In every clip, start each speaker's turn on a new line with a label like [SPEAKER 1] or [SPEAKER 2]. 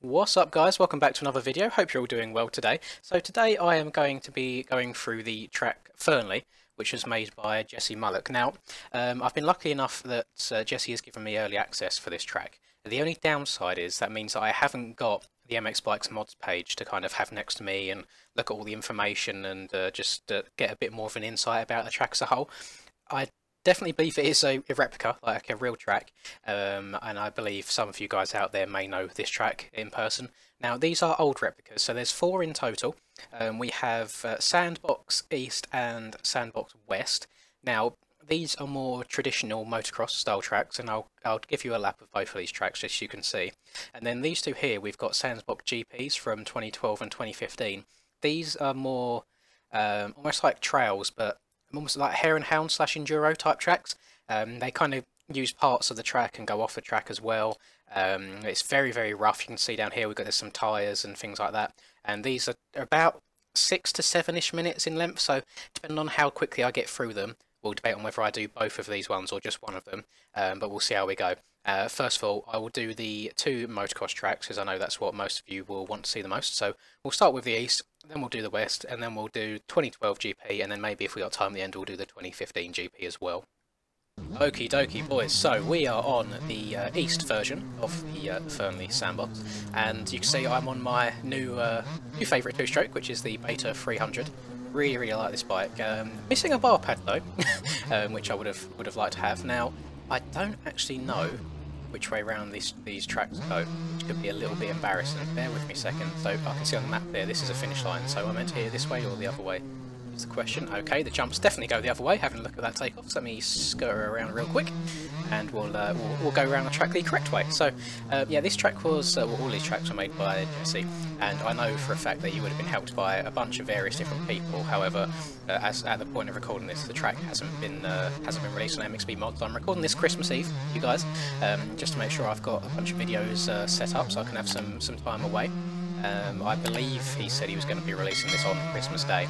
[SPEAKER 1] What's up guys, welcome back to another video. Hope you're all doing well today. So today I am going to be going through the track Fernley, which was made by Jesse Mullock. Now, I've been lucky enough that Jesse has given me early access for this track. The only downside is that means that I haven't got the MX Bikes mods page to kind of have next to me and look at all the information and just get a bit more of an insight about the track as a whole. I definitely believe it is a replica, like a real track, and I believe some of you guys out there may know this track in person. Now, these are old replicas, so there's 4 in total. We have Sandbox East and Sandbox West. Now, these are more traditional motocross style tracks, and I'll give you a lap of both of these tracks just so you can see. And then these two here, we've got Sandbox GPs from 2012 and 2015. These are more almost like trails, but almost like hare and hound / enduro type tracks. They kind of use parts of the track and go off the track as well. It's very, very rough. You can see down here there's some tyres and things like that. And these are about 6 to 7-ish minutes in length, so depending on how quickly I get through them, we'll debate on whether I do both of these ones or just one of them, but we'll see how we go. First of all, I will do the 2 motocross tracks, because I know that's what most of you will want to see the most. So we'll start with the East, then we'll do the West, and then we'll do 2012 GP, and then maybe if we got time at the end, we'll do the 2015 GP as well. Okie dokie boys, so we are on the East version of the Fernley Sandbox, and you can see I'm on my new favourite 2-stroke, which is the Beta 300. Really like this bike. Missing a bar pad though, which I would have liked to have. Now, I don't actually know which way around these tracks go, which could be a little bit embarrassing. Bear with me a second. So I can see on the map there, this is a finish line, so I'm meant to hear this way or the other way is the question. Okay, the jumps definitely go the other way, having a look at that takeoff, so let me skirt around real quick, and we'll go around the track the correct way. So yeah, this track was, well, all these tracks were made by Jesse, and I know for a fact that he would have been helped by a bunch of various different people. However, as at the point of recording this, the track hasn't been released on MXB mods. I'm recording this Christmas Eve, you guys, just to make sure I've got a bunch of videos set up so I can have some time away. I believe he said he was going to be releasing this on Christmas Day,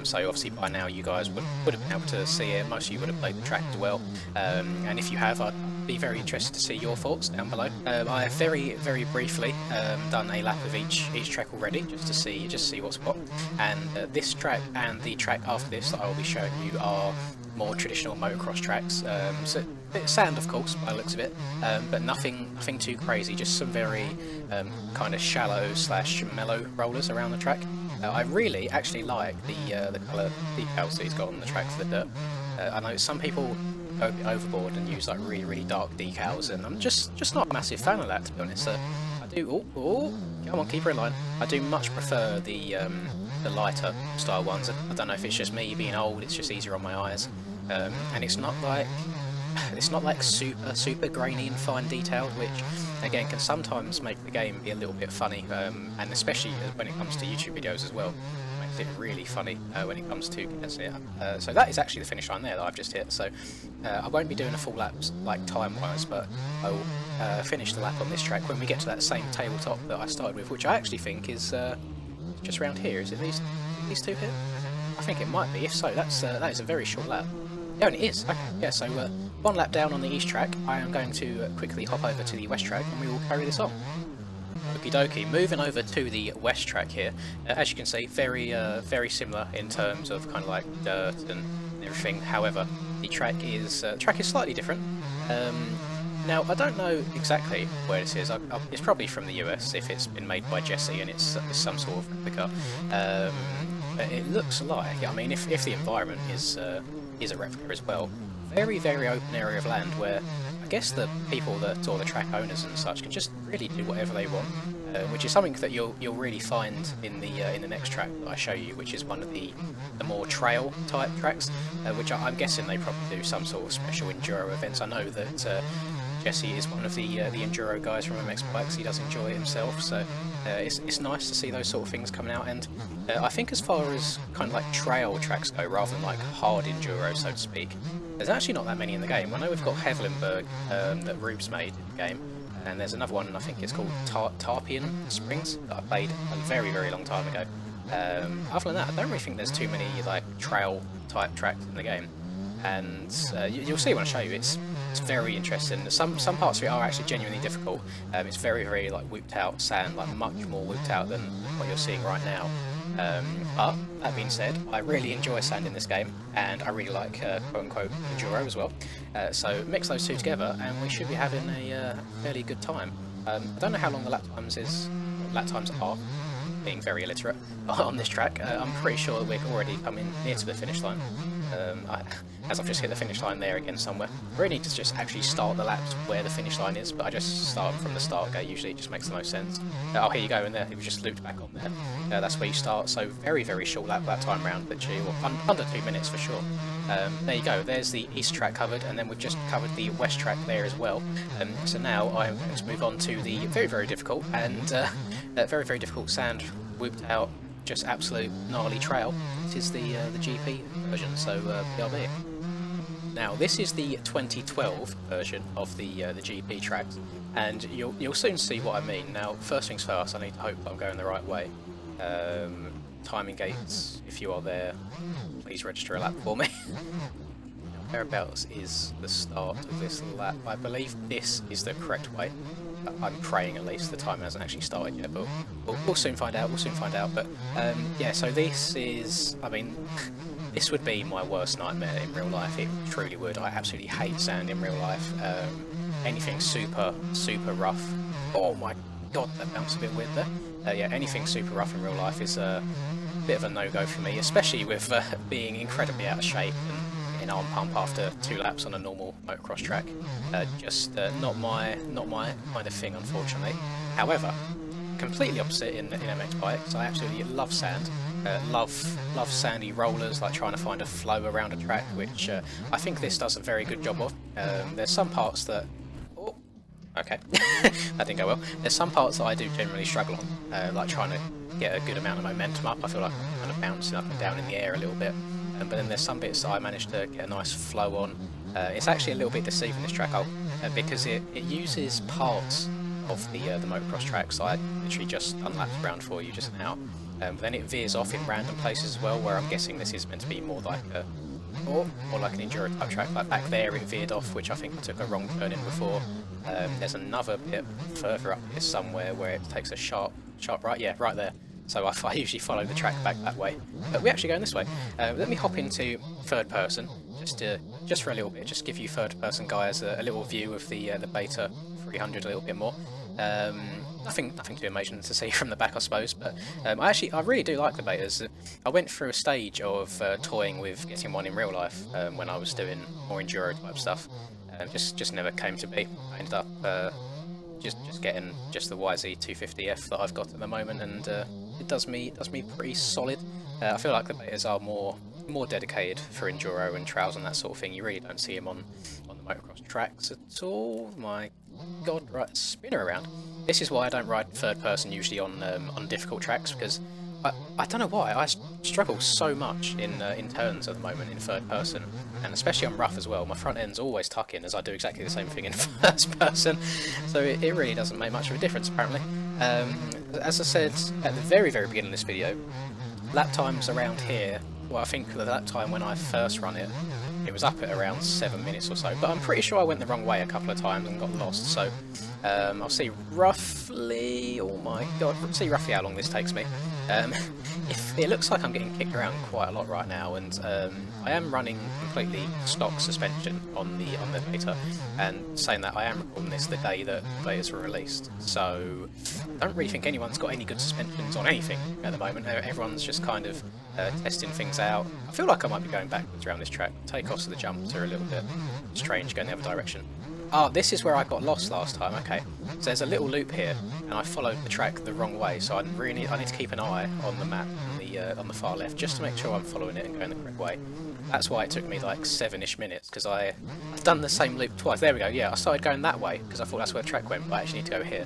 [SPEAKER 1] so obviously by now you guys would have been able to see it. Most of you would have played the track as well, and if you have, I'd be very interested to see your thoughts down below. I have very briefly done a lap of each track already, just to see what's what, and this track and the track after this that I will be showing you are more traditional motocross tracks. So a bit of sand, of course, by the looks of it, but nothing too crazy. Just some very kind of shallow / mellow rollers around the track. I really actually like the colour decals that he's got on the track for the dirt. I know some people go a bit overboard and use like really dark decals, and I'm just not a massive fan of that, to be honest. I do. Oh, come on, keep her in line. I do much prefer the lighter style ones. I don't know if it's just me being old, it's just easier on my eyes, and it's not like super grainy and fine detailed, which again can sometimes make the game be a little bit funny, and especially when it comes to YouTube videos as well, makes it really funny when it comes to condensing it. So that is actually the finish line there that I've just hit, so I won't be doing a full lap like time wise, but I will finish the lap on this track when we get to that same tabletop that I started with, which I actually think is just around here. Is it these two here? I think it might be. If so, that is a very short lap. Yeah, and it is. Okay, yeah, so 1 lap down on the East track. I am going to quickly hop over to the West track and we will carry this on. Okie dokie, moving over to the West track here. As you can see, very similar in terms of kind of like dirt and everything. However, the track is slightly different. Now, I don't know exactly where this is. It's probably from the US if it's been made by Jesse and it's some sort of replica. But it looks like, I mean, if the environment is a replica as well, very open area of land where I guess the people or the track owners and such can just really do whatever they want, which is something that you'll really find in the next track that I show you, which is one of the more trail type tracks, which I'm guessing they probably do some sort of special enduro events. I know that Jesse is one of the enduro guys from MX Bikes. He does enjoy it himself, so it's nice to see those sort of things coming out. And I think as far as kind of like trail tracks go, rather than like hard enduro, so to speak, there's actually not that many in the game. I know we've got Hevelenberg that Rube's made in the game, and there's another one, I think it's called Tarpian Springs, that I played a very long time ago. Other than that, I don't really think there's too many like trail type tracks in the game. and you'll see when I show you. It's very interesting. Some parts of it are actually genuinely difficult. It's very like whooped out sand, like much more whooped out than what you're seeing right now. But that being said, I really enjoy sand in this game, and I really like quote-unquote enduro as well. So mix those two together, and we should be having a fairly good time. I don't know how long the lap times are, being very illiterate on this track. I'm pretty sure that we're already coming near to the finish line. As I've just hit the finish line there again somewhere. I really need to just actually start the laps where the finish line is, but I just start from the start gate. Usually it just makes the most sense. Oh, here you go, and there, it was just looped back on there. That's where you start, so very short lap that time round, literally, well, under 2 minutes for sure. There you go, there's the east track covered, and then we've just covered the west track there as well. So now I'm going to move on to the very difficult and very difficult sand whooped out, just absolute gnarly trail. This is the GP version, so BRB. Now this is the 2012 version of the GP tracks, and you'll soon see what I mean. Now first things first, I need to hope I'm going the right way. Timing gates, if you are there, please register a lap for me. Whereabouts is the start of this lap? I believe this is the correct way. I'm praying at least. The time hasn't actually started yet, but we'll soon find out. But yeah, so this is, I mean, this would be my worst nightmare in real life. It truly would. I absolutely hate sand in real life. Anything super rough. Oh my god, that bounced a bit weird there. Yeah, anything super rough in real life is a bit of a no-go for me, especially with being incredibly out of shape and in arm pump after 2 laps on a normal motocross track. Just not my kind of thing, unfortunately. However, completely opposite in MX bikes. I absolutely love sand. Love sandy rollers, like trying to find a flow around a track, which I think this does a very good job of. There's some parts that... Oh, okay, that didn't go well. There's some parts that I do generally struggle on, like trying to get a good amount of momentum up. I feel like I'm kind of bouncing up and down in the air a little bit. But then there's some bits that I managed to get a nice flow on. It's actually a little bit deceiving, this track, because it uses parts of the motocross track, so I literally just unlapped around for you just now. Then it veers off in random places as well, where I'm guessing this is meant to be more like more like an enduro type track. Like back there it veered off, which I think I took a wrong turn in before. There's another bit further up here somewhere where it takes a sharp right, yeah, right there. So I usually follow the track back that way. But we're actually going this way. Let me hop into third person, just for a little bit, just give you third person guys a little view of the Beta 300 a little bit more. Nothing too amazing to see from the back, I suppose, but I really do like the Betas. I went through a stage of toying with getting one in real life when I was doing more enduro type stuff. Just never came to be. I ended up just getting just the YZ250F that I've got at the moment, and it does me pretty solid. I feel like the Betas are more dedicated for enduro and trails and that sort of thing. You really don't see them on the motocross tracks at all. My god, right, spinner around. This is why I don't ride third person usually on difficult tracks, because I don't know why, I struggle so much in turns at the moment in third person, and especially on rough as well. My front end's always tucking as I do exactly the same thing in first person, so it really doesn't make much of a difference apparently. As I said at the very beginning of this video, lap times around here, well, I think the lap time when I first run it, it was up at around 7 minutes or so, but I'm pretty sure I went the wrong way a couple of times and got lost, so I'll see roughly, oh my god, see roughly how long this takes me. If it looks like I'm getting kicked around quite a lot right now, and I am running completely stock suspension on the Beta, and saying that, I am recording this the day that the Betas were released, so I don't really think anyone's got any good suspensions on anything at the moment. Everyone's just kind of testing things out. I feel like I might be going backwards around this track. Takeoffs of the jumps are a little bit strange going the other direction. Oh, this is where I got lost last time, okay. So there's a little loop here, and I followed the track the wrong way, so I need to keep an eye on the map on the far left, just to make sure I'm following it and going the correct way. That's why it took me like 7-ish minutes, because I've done the same loop twice. There we go, yeah, I started going that way, because I thought that's where the track went, but I actually need to go here.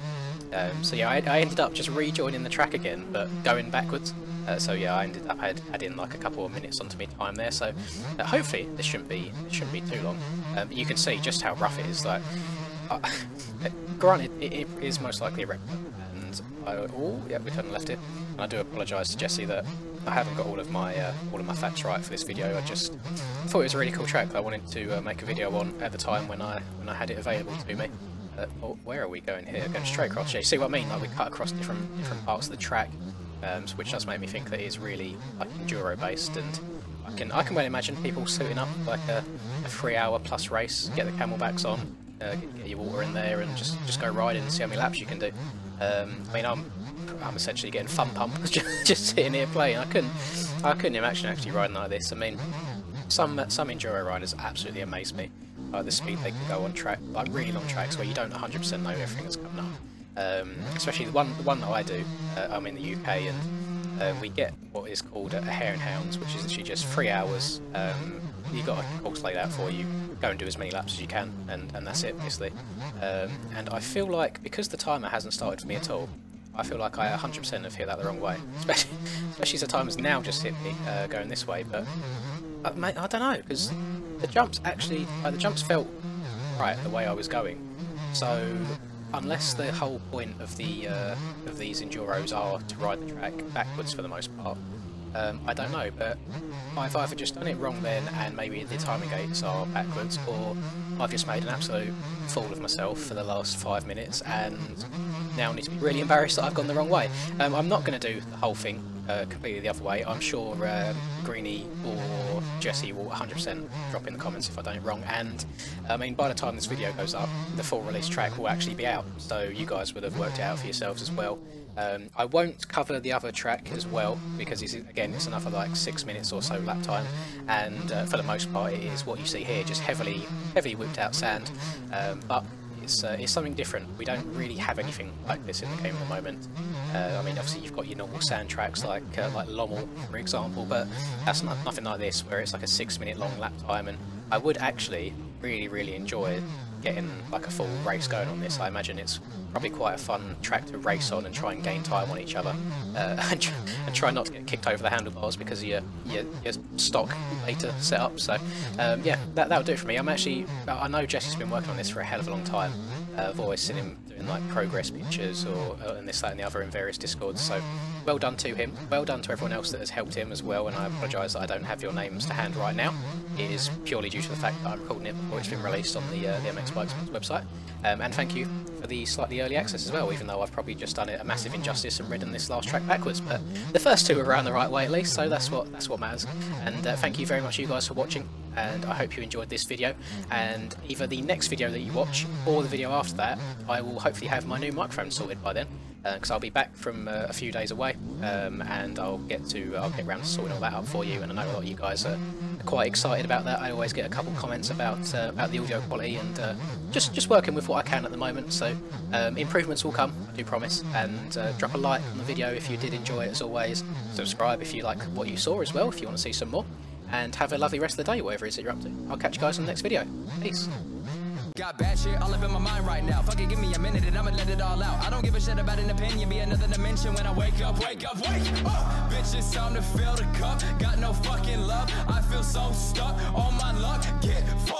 [SPEAKER 1] So yeah, I ended up just rejoining the track again, but going backwards. So yeah, I ended up adding like a couple of minutes onto my time there. So hopefully this shouldn't be too long. You can see just how rough it is. Like, granted, it is most likely a replica, and Oh, yeah, we turned left here. And I do apologise to Jesse that I haven't got all of my facts right for this video. I just thought it was a really cool track that I wanted to make a video on at the time when I had it available to me. Oh, where are we going here? Going straight across. Yeah, you see what I mean? Like we cut across different parts of the track, which does make me think that it is really like enduro based, and I can well imagine people suiting up like a 3-hour plus race, get the camelbacks on, get your water in there, and just go riding and see how many laps you can do. I mean, I'm essentially getting fun pumped just sitting here playing. I couldn't imagine actually riding like this. I mean, some enduro riders absolutely amaze me. Like the speed they can go on track, like really long tracks where you don't 100% know everything that's coming up. Especially the one that I do. I'm in the UK, and we get what is called a hare and hounds, which is actually just 3 hours. You got a course laid out for you. Go and do as many laps as you can, and that's it basically. And I feel like because the timer hasn't started for me at all, I feel like I 100% have hit that the wrong way. Especially as the timer's now just hit me going this way, but mate, I don't know, because the jumps actually, the jumps felt right the way I was going. So unless the whole point of these enduros are to ride the track backwards for the most part, I don't know, but I've either just done it wrong then and maybe the timing gates are backwards, or I've just made an absolute fool of myself for the last 5 minutes and now need to be really embarrassed that I've gone the wrong way. I'm not going to do the whole thing completely the other way. I'm sure Greenie or Jesse will 100% drop in the comments if I done it wrong, and I mean by the time this video goes up the full release track will actually be out, so you guys would have worked it out for yourselves as well. I won't cover the other track as well because it's another like 6 minutes or so lap time, and for the most part it is what you see here, just heavily whipped out sand, but it's something different. We don't really have anything like this in the game at the moment. I mean, obviously you've got your normal sand tracks like Lommel, for example, but that's nothing like this, where it's like a 6-minute long lap time. And I would actually really enjoy getting like a full race going on this. I imagine it's probably quite a fun track to race on and try and gain time on each other, and try not to get kicked over the handlebars because of your stock later setup. So yeah, that'll do it for me. I know Jesse's been working on this for a hell of a long time. I've always seen him doing like progress pictures and this, that and the other in various discords, so well done to him. Well done to everyone else that has helped him as well, and I apologise that I don't have your names to hand right now. It is purely due to the fact that I'm recording it before it's been released on the MX Bikes website. And thank you for the slightly early access as well, even though I've probably just done it a massive injustice and ridden this last track backwards, but the first two were around the right way at least, so that's what matters. And thank you very much you guys for watching, and I hope you enjoyed this video, and either the next video that you watch or the video after that, I will hopefully have my new microphone sorted by then, because I'll be back from a few days away, and I'll get around to sorting all that out for you. And I know a lot of you guys are quite excited about that. I always get a couple comments about the audio quality, and just working with what I can at the moment. So improvements will come, I do promise. And drop a like on the video if you did enjoy it as always. Subscribe if you like what you saw as well, if you want to see some more. And have a lovely rest of the day, whatever it is that you're up to. I'll catch you guys on the next video. Peace.
[SPEAKER 2] Got bad shit all up in my mind right now. Fuck it, give me a minute and I'ma let it all out. I don't give a shit about an opinion, be another dimension when I wake up. Bitch, it's time to fill the cup. Got no fucking love, I feel so stuck on my luck. Get fucked.